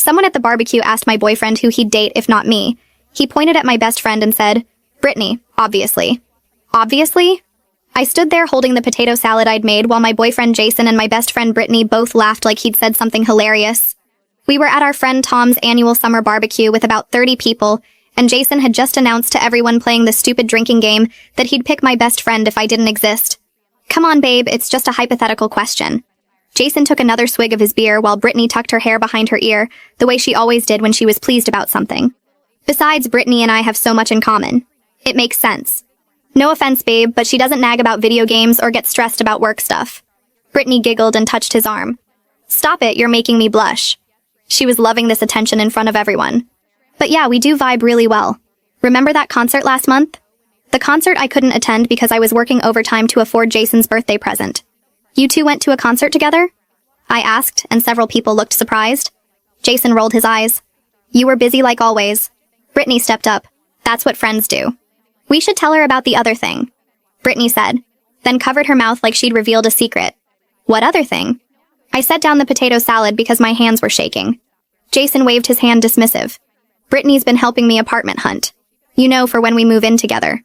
Someone at the barbecue asked my boyfriend who he'd date if not me. He pointed at my best friend and said, "Brittany, obviously." Obviously? I stood there holding the potato salad I'd made while my boyfriend Jason and my best friend Brittany both laughed like he'd said something hilarious. We were at our friend Tom's annual summer barbecue with about 30 people, and Jason had just announced to everyone playing the stupid drinking game that he'd pick my best friend if I didn't exist. Come on, babe, it's just a hypothetical question. Jason took another swig of his beer while Brittany tucked her hair behind her ear, the way she always did when she was pleased about something. Besides, Brittany and I have so much in common. It makes sense. No offense, babe, but she doesn't nag about video games or get stressed about work stuff. Brittany giggled and touched his arm. Stop it, you're making me blush. She was loving this attention in front of everyone. But yeah, we do vibe really well. Remember that concert last month? The concert I couldn't attend because I was working overtime to afford Jason's birthday present. You two went to a concert together? I asked, and several people looked surprised. Jason rolled his eyes. You were busy like always. Brittany stepped up. That's what friends do. We should tell her about the other thing, Brittany said, then covered her mouth like she'd revealed a secret. What other thing? I set down the potato salad because my hands were shaking. Jason waved his hand dismissive. Brittany's been helping me apartment hunt. You know, for when we move in together.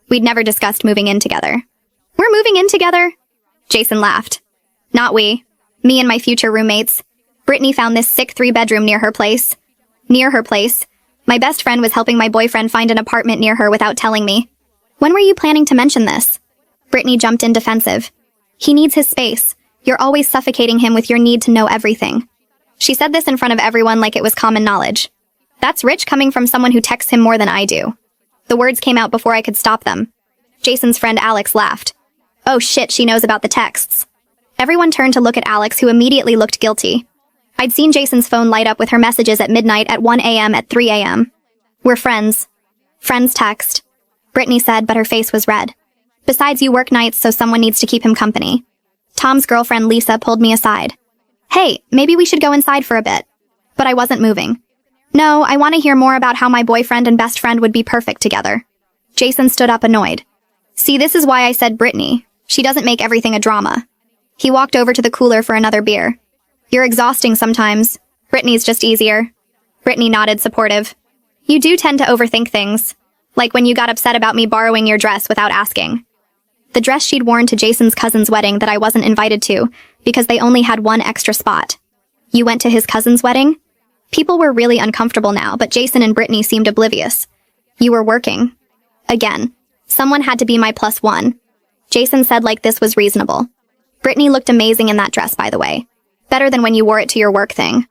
We'd never discussed moving in together. We're moving in together? Jason laughed. Not we. Me and my future roommates. Brittany found this sick 3-bedroom near her place. Near her place. My best friend was helping my boyfriend find an apartment near her without telling me. When were you planning to mention this? Brittany jumped in defensive. He needs his space. You're always suffocating him with your need to know everything. She said this in front of everyone like it was common knowledge. That's rich coming from someone who texts him more than I do. The words came out before I could stop them. Jason's friend Alex laughed. Oh shit, she knows about the texts. Everyone turned to look at Alex, who immediately looked guilty. I'd seen Jason's phone light up with her messages at midnight, at 1 a.m., at 3 a.m. We're friends. Friends text. Brittany said, but her face was red. Besides, you work nights, so someone needs to keep him company. Tom's girlfriend Lisa pulled me aside. Hey, maybe we should go inside for a bit. But I wasn't moving. No, I want to hear more about how my boyfriend and best friend would be perfect together. Jason stood up annoyed. See, this is why I said Brittany. She doesn't make everything a drama. He walked over to the cooler for another beer. You're exhausting sometimes. Brittany's just easier. Brittany nodded, supportive. You do tend to overthink things. Like when you got upset about me borrowing your dress without asking. The dress she'd worn to Jason's cousin's wedding that I wasn't invited to, because they only had one extra spot. You went to his cousin's wedding? People were really uncomfortable now, but Jason and Brittany seemed oblivious. You were working. Again. Someone had to be my +1. Jason said like this was reasonable. Brittany looked amazing in that dress, by the way. Better than when you wore it to your work thing.